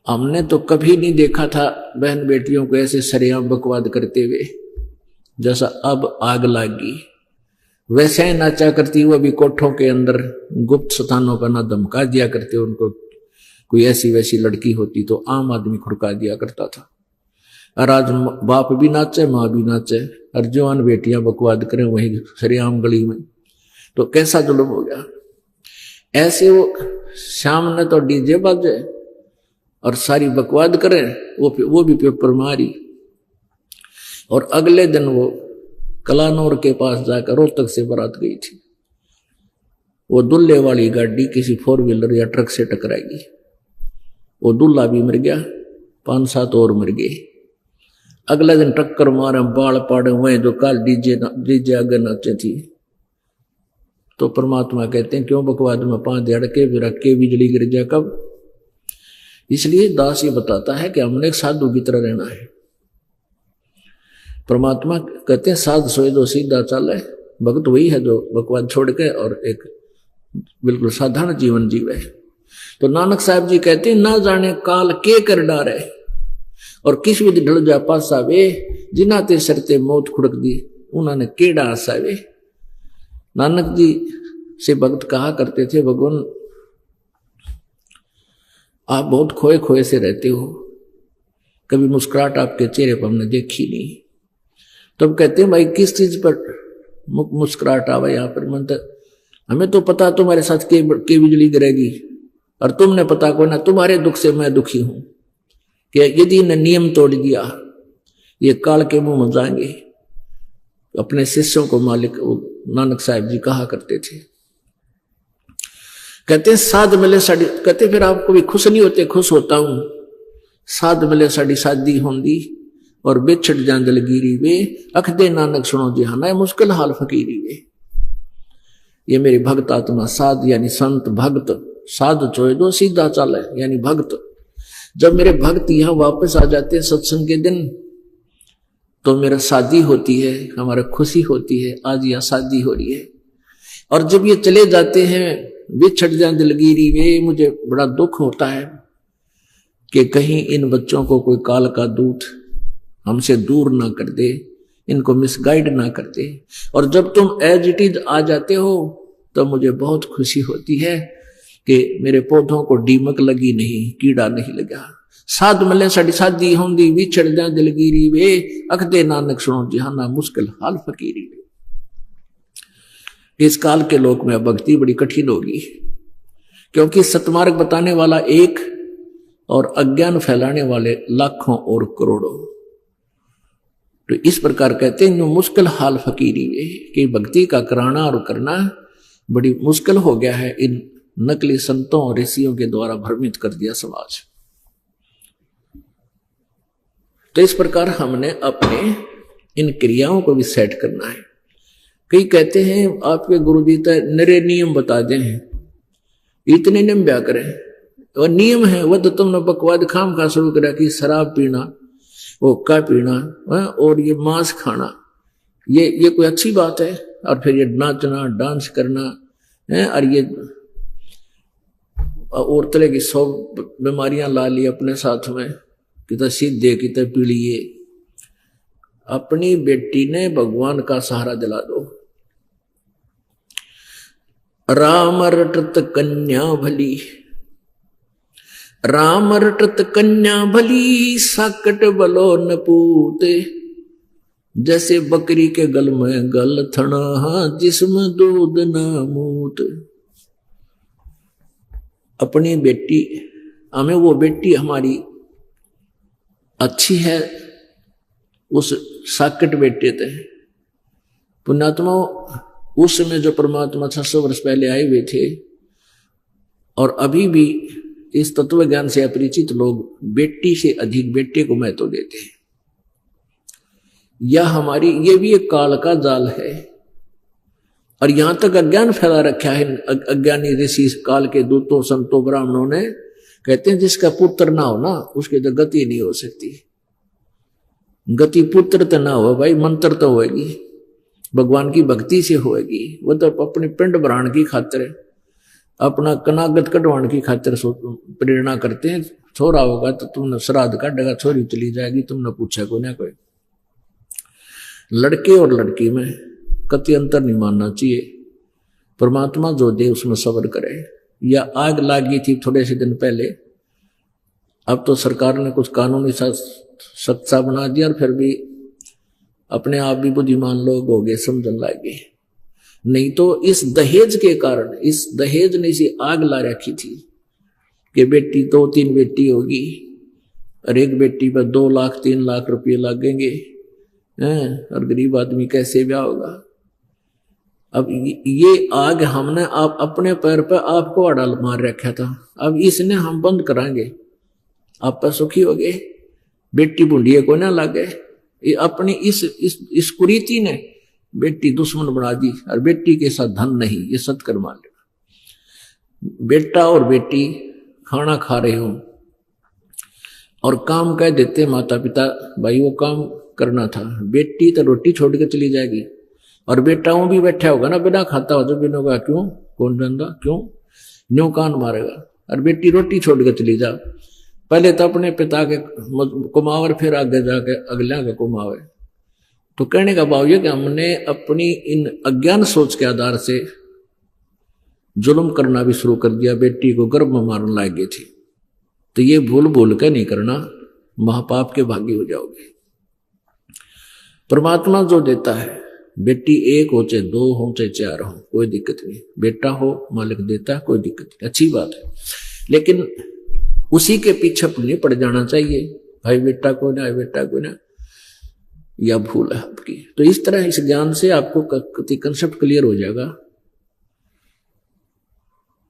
हमने तो कभी नहीं देखा था बहन बेटियों को ऐसे सरेआम बकवाद करते हुए, जैसा अब आग लागी वैसे ही नाचा करती। वो भी कोठों के अंदर गुप्त स्थानों पर ना धमका दिया करते उनको, कोई ऐसी वैसी लड़की होती तो आम आदमी खुड़का दिया करता था। और आज बाप भी नाचे माँ भी नाचे और जवान बेटियां बकवाद करें वहीं सरेआम गली में, तो कैसा जुल्म हो गया। ऐसे वो शाम ने तो डीजे बाजे और सारी बकवाद करें, वो भी पेपर मारी। और अगले दिन वो कलानौर के पास जाकर रोहतक से बारात गई थी। वो दूल्हे वाली गाड़ी किसी 4 व्हीलर या ट्रक से टकराई, वो दूल्हा भी मर गया, 5-7 और मर गए। अगले दिन टक्कर मारे बाल पाड़े हुए जो काल डीजे आगे नाचे थी। तो परमात्मा कहते हैं क्यों बकवाद में 5 धड़के फिर के बिजली गिर जाए कब। इसलिए दास ये बताता है कि हमने एक साधु की तरह रहना है। परमात्मा कहते हैं साध सोए दो सीधा चाले, भक्त वही है जो बकवाद छोड़ के और एक बिल्कुल साधारण जीवन जीवे। तो नानक साहब जी कहते हैं ना जाने काल के कर डारे और किस विधि ढल जा पासा वे, जिना ते सरते मौत खुड़क दी उन्होंने केड़ा आसा वे। नानक जी से भक्त कहा करते थे भगवान आप बहुत खोए खोए से रहते हो, कभी मुस्कुराहट आपके चेहरे पर हमने देखी नहीं। तब कहते हैं भाई किस चीज पर मुस्कुराहट आवा यहाँ पर। मन हमें तो पता तुम्हारे साथ के बिजली गिरेगी और तुमने पता को ना तुम्हारे दुख से मैं दुखी हूं कि यदि इन्हें नियम तोड़ दिया ये काल के मुंह में जाएंगे। अपने शिष्यों को मालिक नानक साहब जी कहा करते थे। कहते हैं साध मिले साड़ी, कहते फिर आप कभी खुश नहीं होते? खुश होता हूं। साध मिले साड़ी शादी होंगी और बिछड़ जान दलगीरी वे, अख दे नानक सुनो जिहाना मुश्किल हाल फकीरी वे। ये मेरी भक्त आत्मा साध यानी संत भक्त, साध चोए दो सीधा चाले यानी भक्त। जब मेरे भक्त यहां वापस आ जाते हैं सत्संग के दिन तो मेरा शादी होती है, हमारा खुशी होती है, आज यह शादी हो रही है। और जब ये चले जाते हैं बिछड़ जाए दिलगिरी वे, मुझे बड़ा दुख होता है कि कहीं इन बच्चों को कोई काल का दूत हमसे दूर ना कर दे, इनको मिसगाइड ना कर दे। और जब तुम एज इट इज आ जाते हो तो मुझे बहुत खुशी होती है कि मेरे पौधों को दीमक लगी नहीं, कीड़ा नहीं लगा। साध मिले साड़ी शादी होंगी बिछड़ जाए दिलगिरी वे, अख दे नानक सुनो जिहाना मुश्किल हाल फकीरी वे। इस काल के लोक में भक्ति बड़ी कठिन होगी, क्योंकि सतमार्ग बताने वाला एक और अज्ञान फैलाने वाले लाखों और करोड़ों। तो इस प्रकार कहते हैं जो मुश्किल हाल फकीरी वे कि भक्ति का कराना और करना बड़ी मुश्किल हो गया है। इन नकली संतों और ऋषियों के द्वारा भ्रमित कर दिया समाज। तो इस प्रकार हमने अपने इन क्रियाओं को भी सेट करना है। कई कहते हैं आपके गुरुजी तो नरे नियम बता दे हैं, इतने नियम ब्या करें। और नियम है वह तो तुमने बकवाद खाम खा शुरू करा कि शराब पीना, हुक्का पीना और ये मांस खाना, ये कोई अच्छी बात है? और फिर ये नाचना डांस करना है और ये और तरह की 100 बीमारियां ला ली अपने साथ में, कितना सीधे कितना पीड़िए। अपनी बेटी ने भगवान का सहारा दिला दो। राम रटत कन्या भली, राम रटत कन्या भली, साकट बलो न पूते। जैसे बकरी के गल में गल थना, जिसमें दूध न मूत। अपनी बेटी, हमें वो बेटी हमारी अच्छी है, उस साकट बेटे थे पुण्यात्मा। उस समय जो परमात्मा 600 वर्ष पहले आए हुए थे और अभी भी इस तत्व ज्ञान से अपरिचित लोग बेटी से अधिक बेटे को महत्व देते हैं। यह हमारी, ये भी एक काल का जाल है। और यहां तक अज्ञान फैला रखा है अज्ञानी ऋषि काल के दूतों संतों ब्राह्मणों ने। कहते हैं जिसका पुत्र ना हो ना उसकी तो गति नहीं हो सकती। गति पुत्र तो ना हो भाई, मंत्र तो होगी, भगवान की भक्ति से होगी। वो तो अपने पिंड भराण की खातिर, अपना कनागत कटवाण की खातिर प्रेरणा करते हैं, छोरा होगा तो तुमने श्राद्ध काटेगा, छोरी चली जाएगी, तुमने पूछा को ना कोई। लड़के और लड़की में कति अंतर नहीं मानना चाहिए। परमात्मा जो दे उसमें सब्र करे। या आग लागी थी थोड़े से दिन पहले, अब तो सरकार ने कुछ कानूनी सख्त सा बना दिया और फिर भी अपने आप भी बुद्धिमान लोग हो गए, समझने लगे। नहीं तो इस दहेज के कारण, इस दहेज ने इसी आग ला रखी थी कि बेटी 2-3 बेटी होगी और एक बेटी पर 2 लाख 3 लाख रुपये लगेंगे, और गरीब आदमी कैसे ब्याह होगा। अब ये आग हमने आप अपने पैर पर आपको अड़ाल मार रखा था, अब इसने हम बंद कराएंगे, आप पर सुखी हो गए, बेटी बूढ़ी को ना लगे। ये अपनी इस कुरीति ने बेटी दुश्मन बना दी और बेटी के साथ धन नहीं, ये सत्कर मान लेना। बेटा और बेटी खाना खा रहे हो और काम कह देते माता पिता, भाई वो काम करना था, बेटी तो रोटी छोड़ के चली जाएगी और बेटा वो भी बैठा होगा ना बिना खाता हो, जो बिना होगा क्यों, कौन जानता क्यों, न्यू कान मारेगा। और बेटी रोटी छोड़ के चली जा, पहले तो अपने पिता के कुमावर, फिर आगे जाके अगले के कुमावे। तो कहने का भाव ये कि हमने अपनी इन अज्ञान सोच के आधार से जुल्म करना भी शुरू कर दिया, बेटी को गर्भ में मारने लग गई थी। तो ये भूल भूल के नहीं करना, महापाप के भागी हो जाओगे। परमात्मा जो देता है, बेटी 1 हो चाहे 2 हो चाहे 4 हो, कोई दिक्कत नहीं, बेटा हो मालिक देता है, कोई दिक्कत नहीं, अच्छी बात है। लेकिन उसी के पीछे नहीं पड़ जाना चाहिए, भाई बेटा को ना, बेटा को ना, या भूल है आपकी। तो इस तरह इस ज्ञान से आपको कंसेप्ट क्लियर हो जाएगा,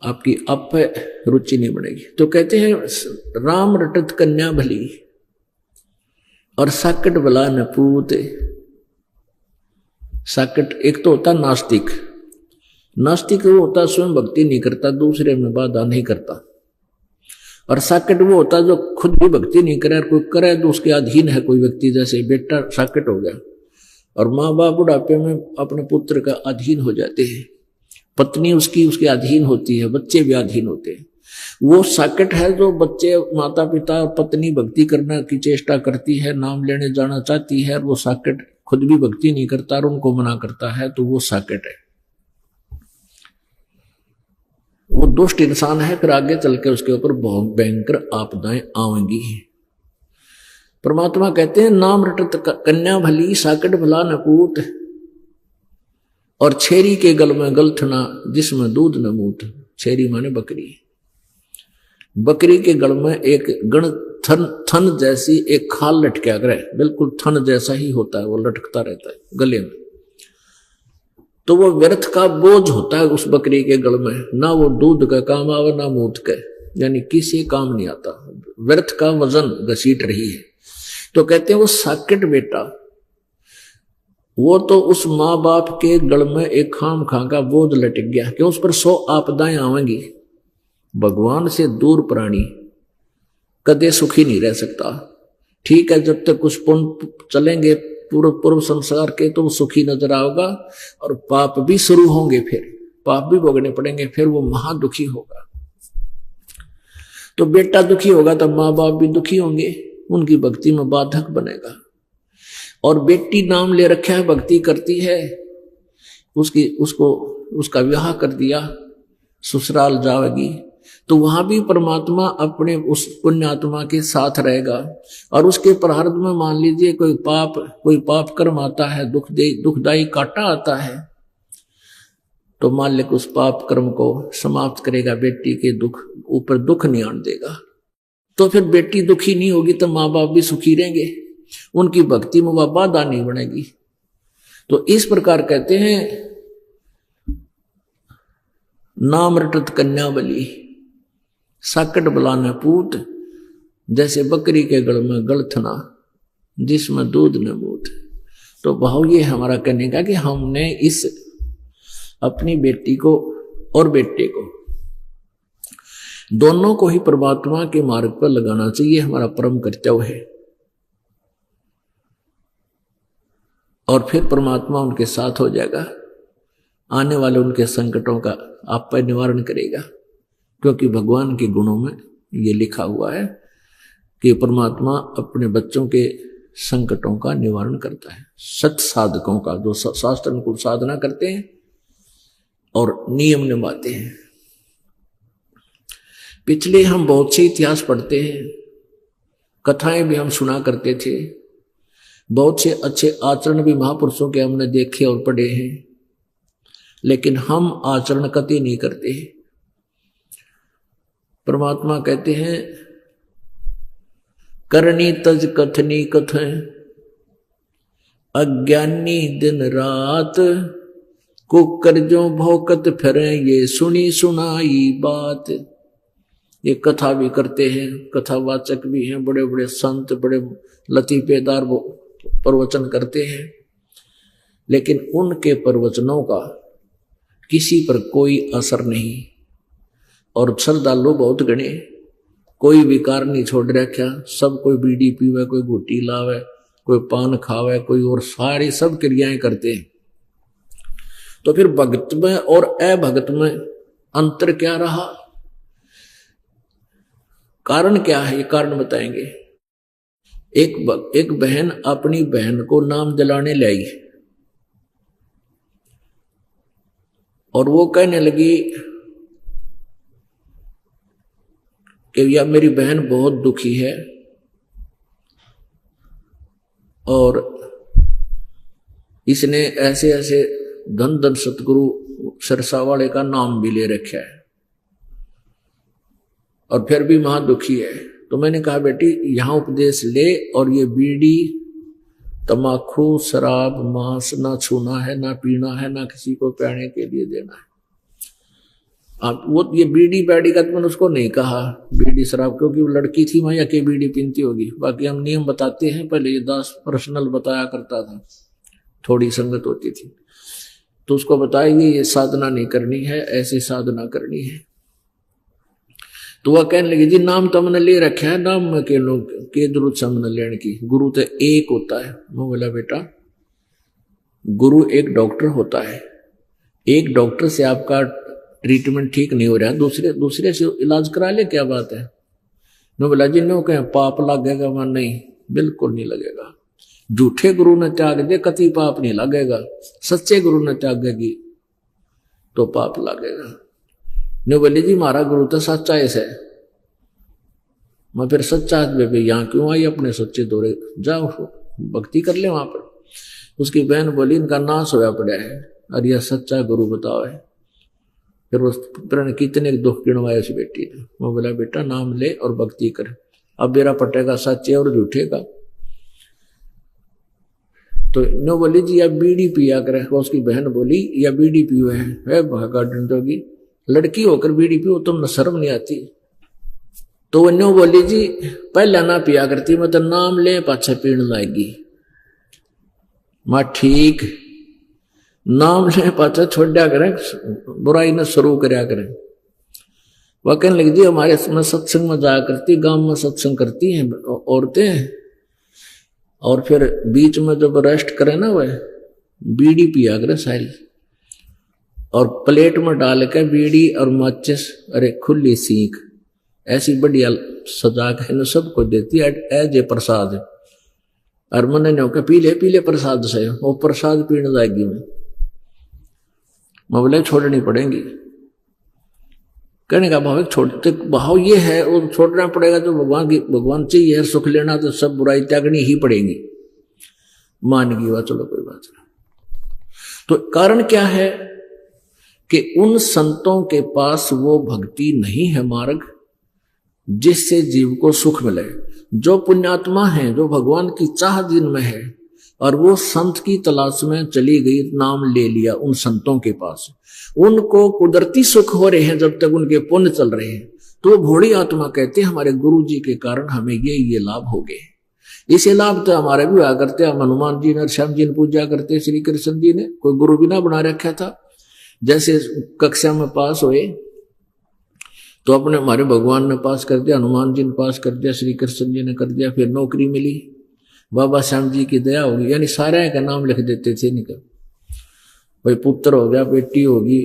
आपकी आप पे रुचि नहीं बढ़ेगी। तो कहते हैं राम रटत कन्या भली और साकट भला न पूत। साकट एक तो होता नास्तिक, नास्तिक वो होता स्वयं भक्ति नहीं करता, दूसरे में बाधा नहीं करता। और साकट वो होता जो खुद भी भक्ति नहीं करे, कोई करे तो उसके अधीन है कोई व्यक्ति, जैसे बेटा साकट हो गया। और माँ बाप बुढ़ापे में अपने पुत्र का अधीन हो जाते हैं, पत्नी उसके अधीन होती है, बच्चे भी अधीन होते हैं। वो साकट है जो बच्चे, माता पिता और पत्नी भक्ति करने की चेष्टा करती है, नाम लेने जाना चाहती है, वो साकट खुद भी भक्ति नहीं करता और उनको मना करता है, तो वो साकट है, वो दुष्ट इंसान है। फिर आगे चल के उसके ऊपर बहुत भयंकर आपदाएं आएंगी। परमात्मा कहते हैं नाम रटत कन्या भली साकट भला न पूत, और छेरी के गल में गलथना जिसमें दूध न मूत। छेरी माने बकरी, बकरी के गल में एक गण थन जैसी एक खाल लटका करे, बिल्कुल थन जैसा ही होता है, वो लटकता रहता है गले में। तो वो व्यर्थ का बोझ होता है उस बकरी के गल में, ना वो दूध का काम आवे ना मूत का, यानी किसी काम नहीं आता, व्यर्थ का वजन घसीट रही है। तो कहते हैं वो साकट बेटा, वो तो उस माँ बाप के गल में एक खाम खा का बोझ लटक गया कि उस पर 100 आपदाएं आवेंगी। भगवान से दूर प्राणी कदे सुखी नहीं रह सकता। ठीक है, जब तक कुछ पुण्य चलेंगे पूर्व संसार के तो सुखी नजर आओगा, और पाप भी शुरू होंगे, फिर पाप भी भोगने पड़ेंगे, फिर वो महादुखी होगा। तो बेटा दुखी होगा तब माँ बाप भी दुखी होंगे, उनकी भक्ति में बाधक बनेगा। और बेटी नाम ले रखा है, भक्ति करती है, उसका विवाह कर दिया, ससुराल जाएगी, तो वहां भी परमात्मा अपने उस पुण्यात्मा के साथ रहेगा। और उसके प्रारब्ध में मान लीजिए कोई पाप कर्म आता है, दुखदायी कांटा आता है, तो मालिक उस पाप कर्म को समाप्त करेगा, बेटी के ऊपर दुख नहीं आने देगा। तो फिर बेटी दुखी नहीं होगी तो माँ बाप भी सुखी रहेंगे, उनकी भक्ति में वह बाधा नहीं बनेगी। तो इस प्रकार कहते हैं नाम रटत कन्या बली साकट बलाने पूत, जैसे बकरी के गल में गलथना जिसमें दूध न मूत। तो भाव ये हमारा कहने का कि हमने इस अपनी बेटी को और बेटे को दोनों को ही परमात्मा के मार्ग पर लगाना चाहिए, हमारा परम कर्तव्य है। और फिर परमात्मा उनके साथ हो जाएगा, आने वाले उनके संकटों का आप पर निवारण करेगा, क्योंकि भगवान के गुणों में ये लिखा हुआ है कि परमात्मा अपने बच्चों के संकटों का निवारण करता है। सत साधकों का, जो शास्त्र अनुकूल साधना करते हैं और नियम निभाते हैं। पिछले हम बहुत से इतिहास पढ़ते हैं, कथाएं भी हम सुना करते थे, बहुत से अच्छे आचरण भी महापुरुषों के हमने देखे और पढ़े हैं, लेकिन हम आचरण कतई नहीं करते। परमात्मा कहते हैं करनी तज कथनी कथें, अज्ञानी दिन रात, कुकर्जों भौकत फिरें ये सुनी सुनाई बात। ये कथा भी करते हैं, कथावाचक भी हैं, बड़े बड़े संत, बड़े लतीफेदार वो प्रवचन करते हैं, लेकिन उनके प्रवचनों का किसी पर कोई असर नहीं। और श्रद्धालु बहुत गणे, कोई विकार नहीं छोड़ रखा, सब कोई बीड़ी पीवे, कोई घुट्टी लावे, कोई पान खावे, कोई और सारी सब क्रियाएं करते हैं। तो फिर भक्त में और अभक्त में अंतर क्या रहा? कारण क्या है? ये कारण बताएंगे। एक बहन अपनी बहन को नाम दिलाने लाई और वो कहने लगी कि यह मेरी बहन बहुत दुखी है और इसने ऐसे ऐसे धन धन सतगुरु सरसा वाले का नाम भी ले रखा है और फिर भी महा दुखी है। तो मैंने कहा बेटी यहां उपदेश ले, और ये बीड़ी तमाकू शराब मांस ना छूना है, ना पीना है, ना किसी को पीने के लिए देना है। आप वो ये बीड़ी बैडी का तो मैंने उसको नहीं कहा बीड़ी शराब, क्योंकि वो लड़की थी वहां के बीड़ी पीती होगी। बाकी हम नियम बताते हैं, पहले ये दास पर्सनल बताया करता था, थोड़ी संगत होती थी तो उसको बताएंगे ये साधना नहीं करनी है, ऐसी साधना करनी है। तो वह कहने लगी जी नाम तो हमने ले रखा है, नाम में के लोग के जरूरत से हमने लेने की, गुरु तो एक होता है। मैं बोला बेटा गुरु एक डॉक्टर होता है, एक डॉक्टर से आपका ट्रीटमेंट ठीक नहीं हो रहा, दूसरे से इलाज करा ले, क्या बात है। मैं बोला जी नो कहें पाप लगेगा? वहां नहीं, बिल्कुल नहीं लगेगा। झूठे गुरु ने त्याग दे कति पाप नहीं लगेगा, सच्चे गुरु ने त्यागेगी तो पाप लगेगा। ने बोले जी हमारा गुरु तो सच्चा है। मैं फिर सच्चा बेबे यहाँ क्यों आई, अपने सच्चे दौरे जाओ भक्ति कर ले वहां पर। उसकी बहन बोली इनका नाश होया पड़ा है, और यह सच्चा गुरु बताओ है। फिर उस पुत्र ने कितने दुख गिनवाए उस बेटी ने। मैं बोला बेटा नाम ले और भक्ति कर, अब मेरा पटेगा सच्चे और झूठे का। तो नो बोली जी या बीड़ी पिया करे। उसकी बहन बोली या बीड़ी पियो है भागा डंडोगी, लड़की होकर बीड़ी पियो तुम शर्म नहीं आती। तो वो नो बोली जी पहले ना पिया करती, मतलब नाम ले पाछे पीण लाएगी। मां ठीक, नाम ले पाछे छोड़ा करें, बुराई ने शुरू करया करें। वह कहने लगी जी हमारे में सत्संग में जाया करती, गांव में सत्संग करती हैं औरतें, और फिर बीच में जब रेस्ट करे ना वह बीड़ी पिया करे सारी, और प्लेट में डाल के बीड़ी और माचिस, अरे खुली सीख ऐसी बढ़िया सजा के सबको देती है एज ए प्रसाद। और मैंने नहीं होकर पीले प्रसाद से, वो प्रसाद पीने जाएगी मैं बोले छोड़नी पड़ेगी। कहने का भाव छोड़ते भाव ये है, वो छोड़ना पड़ेगा तो भगवान चाहिए है, सुख लेना तो सब बुराई त्यागनी ही पड़ेगी। मान गई वह, चलो कोई बात नहीं। तो कारण क्या है कि उन संतों के पास वो भक्ति नहीं है मार्ग जिससे जीव को सुख मिले। जो पुण्यात्मा है, जो भगवान की चाह जिनमें है, और वो संत की तलाश में चली गई, नाम ले लिया उन संतों के पास, उनको कुदरती सुख हो रहे हैं जब तक उनके पुण्य चल रहे हैं। तो वो भोड़ी आत्मा कहते हैं हमारे गुरु जी के कारण हमें ये लाभ हो गए। इसे लाभ तो हमारे भी हुआ करते, हम हनुमान जी ने श्याम जी ने पूजा करते, श्री कृष्ण जी ने कोई गुरु भी ना बना रखा था। जैसे कक्षा में पास हुए तो अपने हमारे भगवान ने पास कर दिया, हनुमान जी ने पास कर दिया, श्री कृष्ण जी ने कर दिया, फिर नौकरी मिली, बाबा श्याम जी की दया होगी, यानी सारे का नाम लिख देते थे निकल, भाई पुत्र हो गया, बेटी होगी,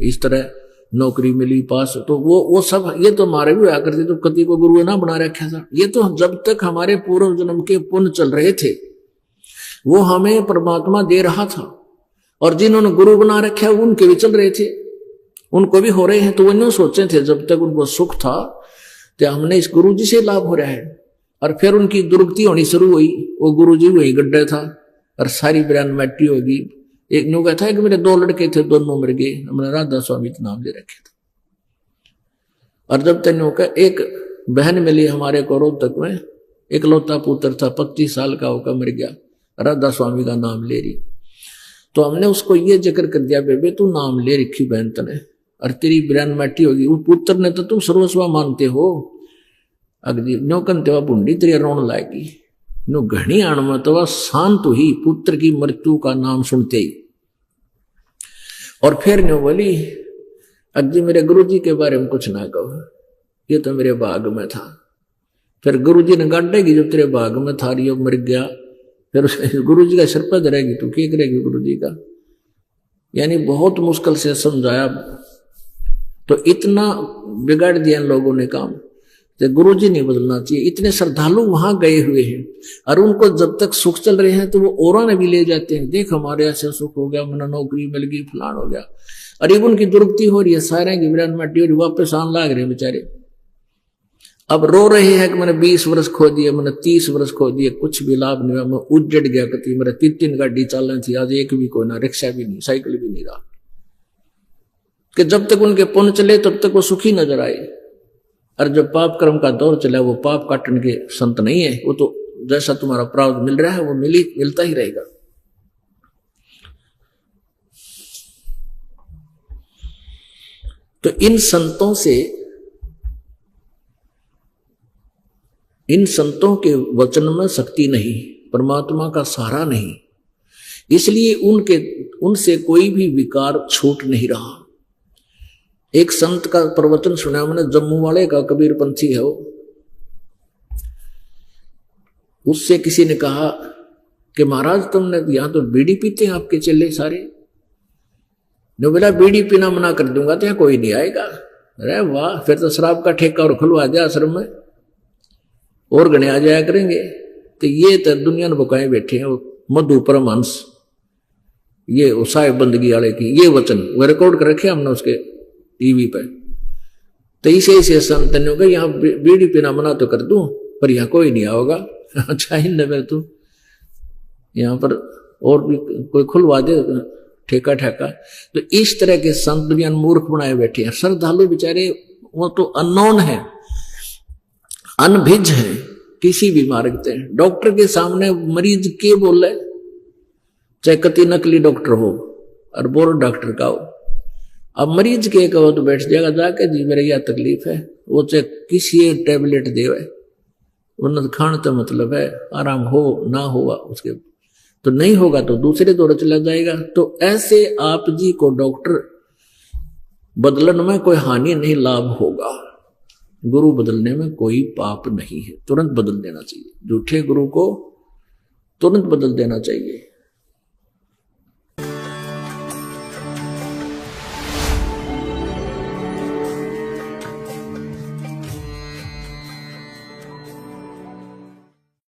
इस तरह नौकरी मिली पास, तो वो सब ये तो हमारे भी हुआ करते, तो कति को गुरु ना बना रखा था। ये तो जब तक हमारे पूर्व जन्म के पुण्य चल रहे थे वो हमें परमात्मा दे रहा था, और जिन्होंने गुरु बना रखा उनके भी चल रहे थे, उनको भी हो रहे हैं। तो वो यूं सोचे थे जब तक उनको सुख था तो हमने इस गुरु जी से लाभ हो रहा है, और फिर उनकी दुर्गति होनी शुरू हुई। वो गुरु जी वही गड्ढे था और सारी ब्रांड मैटी होगी। एक न्यू कहता है कि मेरे 2 लड़के थे, दोनों मर गए, हमने राधा स्वामी का नाम ले रखे थे। और जब तक का एक बहन मिली हमारे को रोहतक में, इकलौता पुत्र था, 25 साल का होकर मर गया, राधा स्वामी का नाम ले रही। तो हमने उसको ये जिक्र कर दिया, बेबे तू नाम ले रखी बहन तने, और तेरी ब्रांड मैटी होगी। उस पुत्र ने तो तुम सर्वस्वा मानते हो, अगली नो कंतेवा बुंडी तेरी रोन लाएगी, नो घनी अणमतवा शांत ही पुत्र की मृत्यु का नाम सुनते ही। और फिर नो बोली अग्जी मेरे गुरुजी के बारे में कुछ ना कहो, ये तो मेरे भाग में था। फिर गुरुजी ने गाड़ेगी जो तेरे भाग में था, योग मर गया, फिर गुरुजी का सिर पर धरेगी, तू क्या करेगी गुरुजी का। यानी बहुत मुश्किल से समझाया, तो इतना बिगाड़ दिया इन लोगों ने काम। तो गुरुजी नहीं बदलना चाहिए। इतने श्रद्धालु वहां गए हुए हैं और उनको जब तक सुख चल रहे हैं तो वो औरों ने भी ले जाते हैं, देख हमारे ऐसे सुख हो गया, मैंने नौकरी मिल गई, फलान हो गया। और ये उनकी दुर्गति हो रही है, सारे की विरान मट्टी हो रही, वापस आने लग रहे बेचारे। अब रो रहे हैं कि मैंने 20 वर्ष खो दिए, मैंने 30 वर्ष खो दिए, कुछ भी लाभ नहीं हुआ, मैं उजड़ गया। कति मेरे 3 गाड़ी चलनी थी, आज एक भी कोई ना, रिक्शा भी नहीं, साइकिल भी नहीं रहा। कि जब तक उनके पुण्य चले तब तक वो सुखी नजर आए, और जब पाप कर्म का दौर चला वो पाप काटने के संत नहीं है। वो तो जैसा तुम्हारा प्रारब्ध मिल रहा है वो मिलता ही रहेगा। तो इन संतों के वचन में शक्ति नहीं, परमात्मा का सहारा नहीं, इसलिए उनसे कोई भी विकार छूट नहीं रहा। एक संत का प्रवचन सुना मैंने, जम्मू वाले का, कबीर पंथी है वो। उससे किसी ने कहा कि महाराज तुमने यहां तो बीड़ी पीते हैं आपके चेले सारे। ने बोला बीड़ी पीना मना कर दूंगा तो यहाँ कोई नहीं आएगा। अरे वाह, फिर तो शराब का ठेका और खुलवा दिया आश्रम में, और गणे आ जाया करेंगे। तो ये तो दुनिया में बुकाए बैठे हैं, मधु परमहंस, ये साहिब बंदगी वाले की ये वचन वो रिकॉर्ड कर रखे हमने उसके टीवी पे। तो इसे संत ने कहा यहाँ बीड़ी पीना मना तो कर दूं, पर यहाँ कोई नहीं आओगा। अच्छा ही तू यहाँ पर और भी कोई खुलवा दे ठेका। तो इस तरह के संत दुनिया मूर्ख बनाए बैठे हैं। श्रद्धालु बेचारे वो तो अननोन है, अनभिज है किसी भी मार्ग से। डॉक्टर के सामने मरीज के बोले, चाहे कति नकली डॉक्टर हो और बोर डॉक्टर का हो, अब मरीज के कहो तो बैठ जाएगा जाके, जी मेरे यह तकलीफ है, वो चाहे किसी टेबलेट दे, उन्नत खान तो मतलब है आराम हो ना होगा उसके, तो नहीं होगा तो दूसरे दौर चला जाएगा। तो ऐसे आप जी को डॉक्टर बदलन में कोई हानि नहीं, लाभ होगा। गुरु बदलने में कोई पाप नहीं है, तुरंत बदल देना चाहिए। झूठे गुरु को तुरंत बदल देना चाहिए।